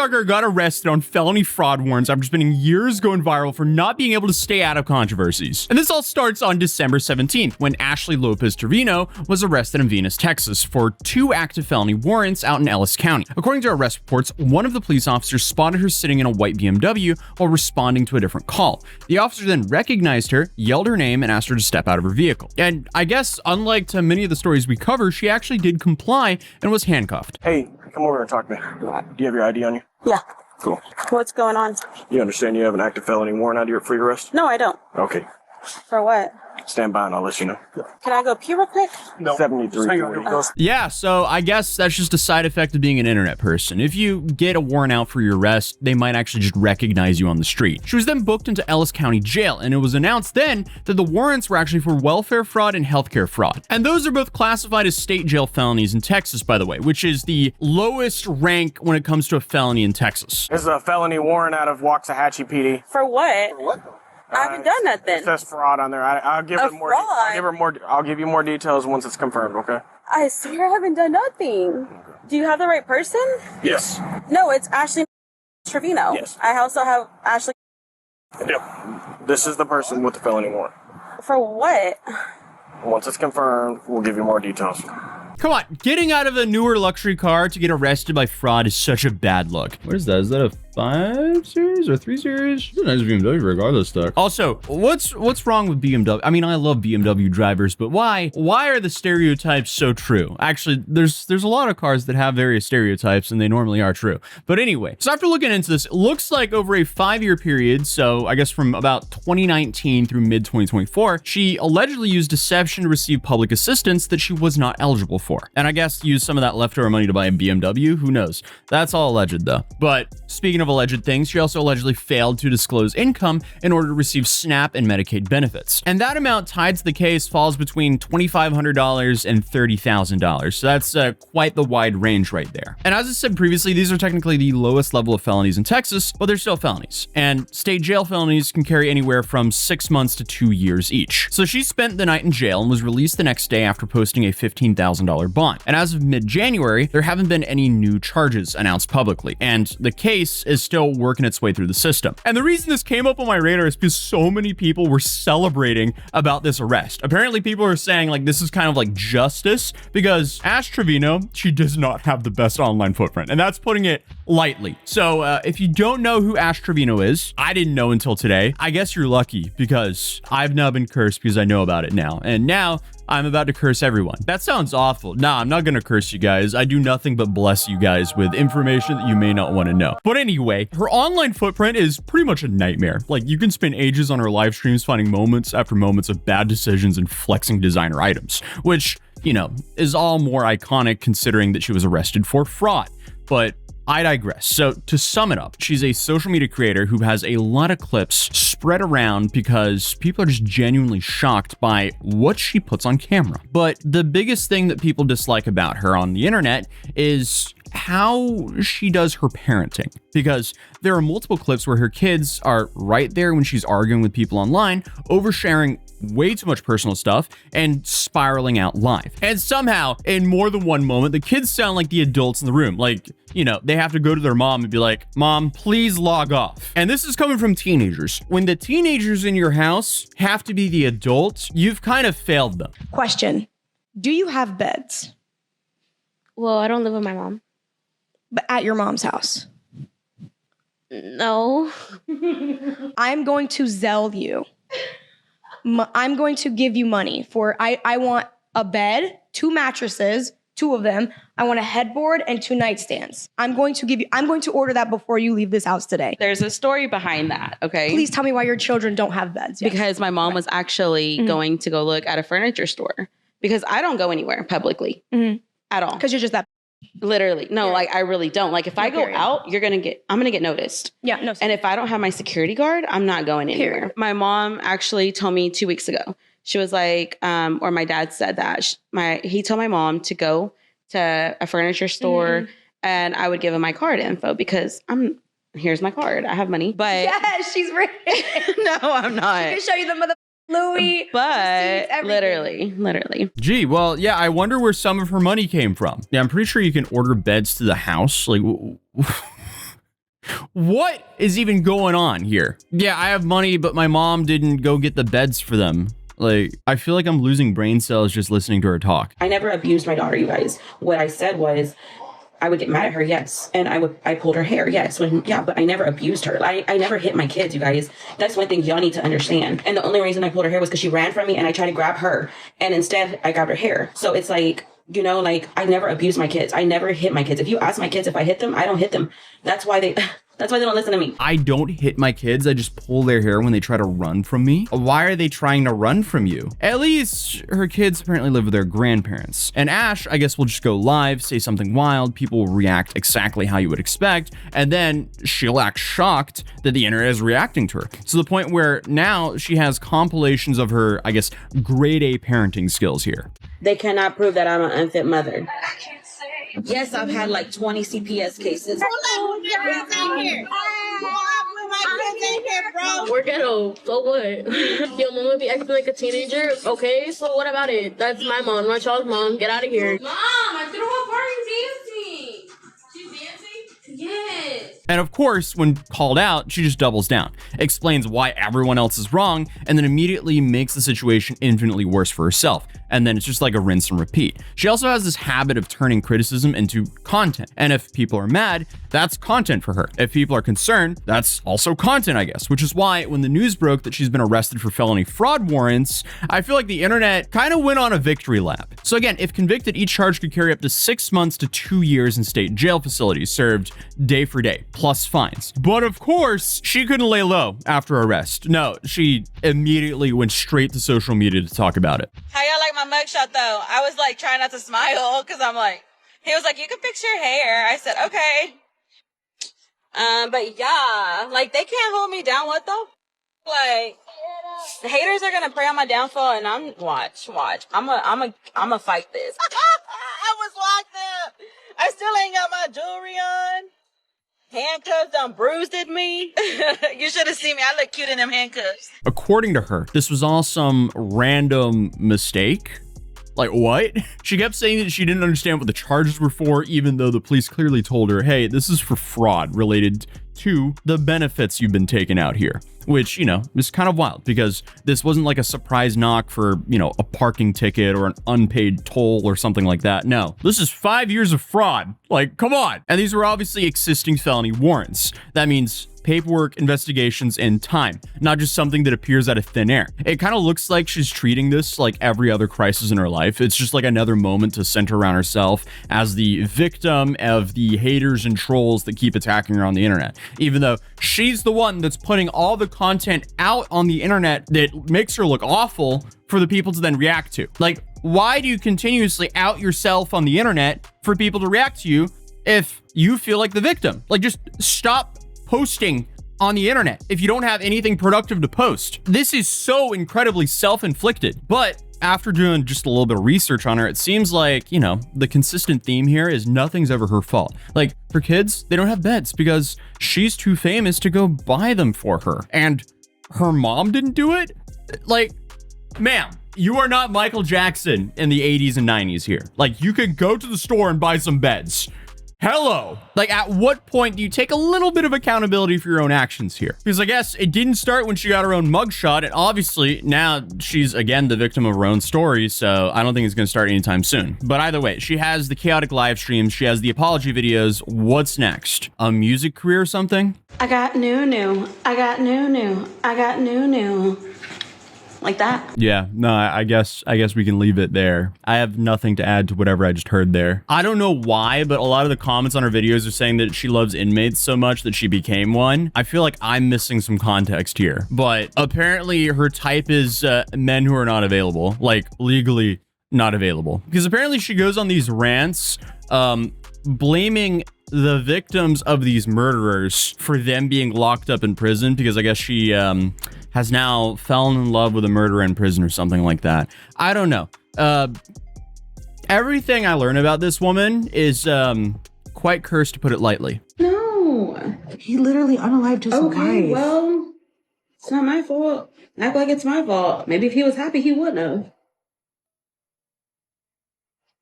TikToker got arrested on felony fraud warrants after spending years going viral for not being able to stay out of controversies. And this all starts on December 17th, when Ashley Lopez Trevino was arrested in Venus, Texas for 2 active felony warrants out in Ellis County. According to arrest reports, one of the police officers spotted her sitting in a white BMW while responding to a different call. The officer then recognized her, yelled her name, and asked her to step out of her vehicle. And I guess, unlike to many of the stories we cover, she actually did comply and was handcuffed. Hey, come over and talk to me. Do you have your ID on you? Yeah. Cool. What's going on? You understand you have an active felony warrant out here for your arrest? No, I don't. Okay. For what? Stand by and I'll let you know. Can I go pee real quick? No. 7340. Yeah, so I guess that's just a side effect of being an internet person. If you get a warrant out for your arrest, they might actually just recognize you on the street. She was then booked into Ellis County Jail, and it was announced then that the warrants were actually for welfare fraud and healthcare fraud. And those are both classified as state jail felonies in Texas, by the way, which is the lowest rank when it comes to a felony in Texas. This is a felony warrant out of Waxahachie PD. For what? For what? I haven't done nothing. It says fraud on there. I'll give her more. I'll give you more details once it's confirmed. Okay. I swear I haven't done nothing. Do you have the right person? Yes. No, it's Ashley Trevino. Yes. I also have Ashley. Yep. This is the person with the felony warrant. For what? Once it's confirmed, we'll give you more details. Come on, getting out of a newer luxury car to get arrested by fraud is such a bad look. What is that? Is that a 5 Series or 3 Series? It's a nice BMW regardless, though. Also, what's wrong with BMW? I mean, I love BMW drivers, but why? Why are the stereotypes so true? Actually, there's a lot of cars that have various stereotypes, and they normally are true. But anyway, so after looking into this, it looks like over a 5-year period, so I guess from about 2019 through mid-2024, she allegedly used deception to receive public assistance that she was not eligible for. And I guess use some of that leftover money to buy a BMW, who knows? That's all alleged though. But speaking of alleged things, she also allegedly failed to disclose income in order to receive SNAP and Medicaid benefits. And that amount tied to the case falls between $2,500 and $30,000. So that's quite the wide range right there. And as I said previously, these are technically the lowest level of felonies in Texas, but they're still felonies. And state jail felonies can carry anywhere from 6 months to 2 years each. So she spent the night in jail and was released the next day after posting a $15,000 bond. And as of mid-January, there haven't been any new charges announced publicly, and the case is still working its way through the system. And the reason this came up on my radar is because so many people were celebrating about this arrest. Apparently people are saying like this is kind of like justice, because Ash Trevino, she does not have the best online footprint, and that's putting it lightly. So if you don't know who Ash Trevino is, I didn't know until today. I guess you're lucky, because I've now been cursed because I know about it now. And now I'm about to curse everyone. That sounds awful. Nah, I'm not gonna curse you guys. I do nothing but bless you guys with information that you may not want to know. But anyway, her online footprint is pretty much a nightmare. Like, you can spend ages on her live streams finding moments after moments of bad decisions and flexing designer items, which, you know, is all more iconic considering that she was arrested for fraud. But I digress. So to sum it up, she's a social media creator who has a lot of clips spread around because people are just genuinely shocked by what she puts on camera. But the biggest thing that people dislike about her on the internet is how she does her parenting, because there are multiple clips where her kids are right there when she's arguing with people online, oversharing way too much personal stuff and spiraling out live. And somehow, in more than one moment, the kids sound like the adults in the room. Like, you know, they have to go to their mom and be like, "Mom, please log off." And this is coming from teenagers. When the teenagers in your house have to be the adults, you've kind of failed them. Question. Do you have beds? Well, I don't live with my mom. But at your mom's house? No. I'm going to Zelle you. I'm going to give you money for, I want a bed, 2 mattresses, 2 of them. I want a headboard and 2 nightstands. I'm going to order that before you leave this house today. There's a story behind that, okay? Please tell me why your children don't have beds. Yes. Because my mom was actually going to go look at a furniture store, because I don't go anywhere publicly at all. Because you're just that. Literally. No, like I really don't. Like if I go out, I'm going to get noticed. Yeah, no. And if I don't have my security guard, I'm not going anywhere. Period. My mom actually told me 2 weeks ago. She was like, or my dad said that he told my mom to go to a furniture store and I would give him my card info, because here's my card. I have money, but yes, she's rich. No, I'm not. I can show you the mother Louis, but literally. Gee, well, yeah, I wonder where some of her money came from. Yeah, I'm pretty sure you can order beds to the house. Like, what is even going on here? Yeah, I have money, but my mom didn't go get the beds for them. Like, I feel like I'm losing brain cells just listening to her talk. I never abused my daughter, you guys. What I said was, I would get mad at her, yes. And I pulled her hair, yes. But I never abused her. I never hit my kids, you guys. That's one thing y'all need to understand. And the only reason I pulled her hair was because she ran from me and I tried to grab her. And instead, I grabbed her hair. So it's like, you know, like, I never abused my kids. I never hit my kids. If you ask my kids if I hit them, I don't hit them. That's why they don't listen to me. I don't hit my kids. I just pull their hair when they try to run from me. Why are they trying to run from you? At least her kids apparently live with their grandparents. And Ash, I guess, will just go live, say something wild. People will react exactly how you would expect. And then she'll act shocked that the internet is reacting to her. To the point where now she has compilations of her, I guess, grade A parenting skills here. They cannot prove that I'm an unfit mother. Yes, I've had like 20 CPS cases. We're ghetto, so what? Your mom would be acting like a teenager, okay? So what about it? That's my mom, my child's mom. Get out of here. Mom, I threw a party dancing. She's dancing? Yes. And of course, when called out, she just doubles down, explains why everyone else is wrong, and then immediately makes the situation infinitely worse for herself. And then it's just like a rinse and repeat. She also has this habit of turning criticism into content. And if people are mad, that's content for her. If people are concerned, that's also content, I guess, which is why when the news broke that she's been arrested for felony fraud warrants, I feel like the internet kind of went on a victory lap. So again, if convicted, each charge could carry up to 6 months to 2 years in state jail facilities, served day for day, plus fines. But of course, she couldn't lay low after arrest. No, she immediately went straight to social media to talk about it. How y'all like my mugshot though? I was like trying not to smile because I'm like, he was like, you can fix your hair. I said, okay. But yeah, like they can't hold me down. What though? Like the haters are gonna pray on my downfall, and I'm watch. I'm a fight this. I was locked up. I still ain't got my jewelry on. Handcuffs done bruised at me. You should have seen me. I look cute in them handcuffs. According to her, this was all some random mistake. Like, what? She kept saying that she didn't understand what the charges were for, even though the police clearly told her, hey, this is for fraud related to the benefits you've been taking out here. Which, you know, is kind of wild because this wasn't like a surprise knock for, you know, a parking ticket or an unpaid toll or something like that. No, this is 5 years of fraud. Like, come on. And these were obviously existing felony warrants. That means paperwork, investigations, and time, not just something that appears out of thin air. It kind of looks like she's treating this like every other crisis in her life. It's just like another moment to center around herself as the victim of the haters and trolls that keep attacking her on the internet, even though she's the one that's putting all the content out on the internet that makes her look awful for the people to then react to. Like, why do you continuously out yourself on the internet for people to react to you if you feel like the victim? Like, just stop posting on the internet if you don't have anything productive to post. This is so incredibly self-inflicted. But after doing just a little bit of research on her, it seems like, you know, the consistent theme here is nothing's ever her fault. Like, her kids, they don't have beds because she's too famous to go buy them for her. And her mom didn't do it? Like, ma'am, you are not Michael Jackson in the 80s and 90s here. Like, you could go to the store and buy some beds. Hello. Like, at what point do you take a little bit of accountability for your own actions here? Because I guess it didn't start when she got her own mugshot, and obviously now she's again the victim of her own story, so I don't think it's going to start anytime soon. But either way, she has the chaotic live streams, she has the apology videos. What's next? A music career or something? I got new. I got new. I got new. Like that. Yeah, no, I guess we can leave it there. I have nothing to add to whatever I just heard there. I don't know why, but a lot of the comments on her videos are saying that she loves inmates so much that she became one. I feel like I'm missing some context here, but apparently her type is men who are not available, like legally not available. Because apparently she goes on these rants, blaming the victims of these murderers for them being locked up in prison because I guess she has now fallen in love with a murderer in prison or something like that. I don't know. Everything I learn about this woman is quite cursed, to put it lightly. No. He literally unalived his wife. Okay, well, it's not my fault. Act like it's my fault. Maybe if he was happy, he wouldn't have.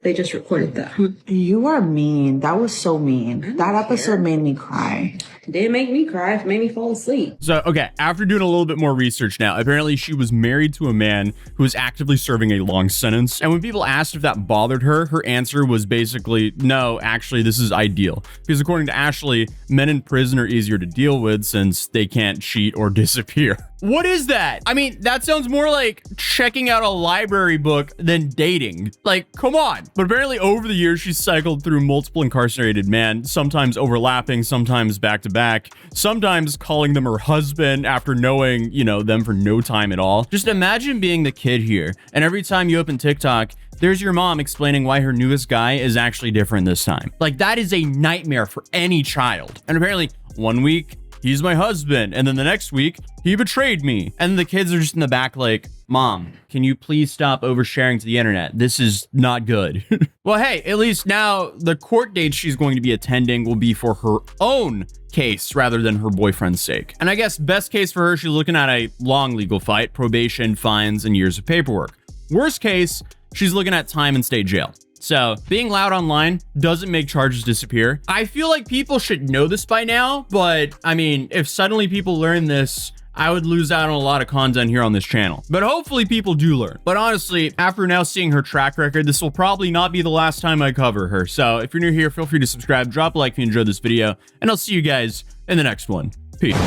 They just recorded that. You are mean. That was so mean. That episode made me cry. It didn't make me cry. It made me fall asleep. So, okay, after doing a little bit more research now, apparently she was married to a man who was actively serving a long sentence. And when people asked if that bothered her, her answer was basically, no, actually, this is ideal. Because according to Ashley, men in prison are easier to deal with since they can't cheat or disappear. What is that? I mean, that sounds more like checking out a library book than dating. Like, come on. But apparently over the years, she's cycled through multiple incarcerated men, sometimes overlapping, sometimes back to back, sometimes calling them her husband after knowing, you know, them for no time at all. Just imagine being the kid here, and every time you open TikTok, there's your mom explaining why her newest guy is actually different this time. Like, that is a nightmare for any child. And apparently, one week, he's my husband, and then the next week, he betrayed me. And the kids are just in the back like, Mom, can you please stop oversharing to the internet? This is not good. Well, hey, at least now the court date she's going to be attending will be for her own case rather than her boyfriend's sake. And I guess best case for her, she's looking at a long legal fight, probation, fines, and years of paperwork. Worst case, she's looking at time in state jail. So being loud online doesn't make charges disappear. I feel like people should know this by now, but I mean, if suddenly people learn this, I would lose out on a lot of content here on this channel. But hopefully people do learn. But honestly, after now seeing her track record, this will probably not be the last time I cover her. So if you're new here, feel free to subscribe, drop a like if you enjoyed this video, and I'll see you guys in the next one. Peace.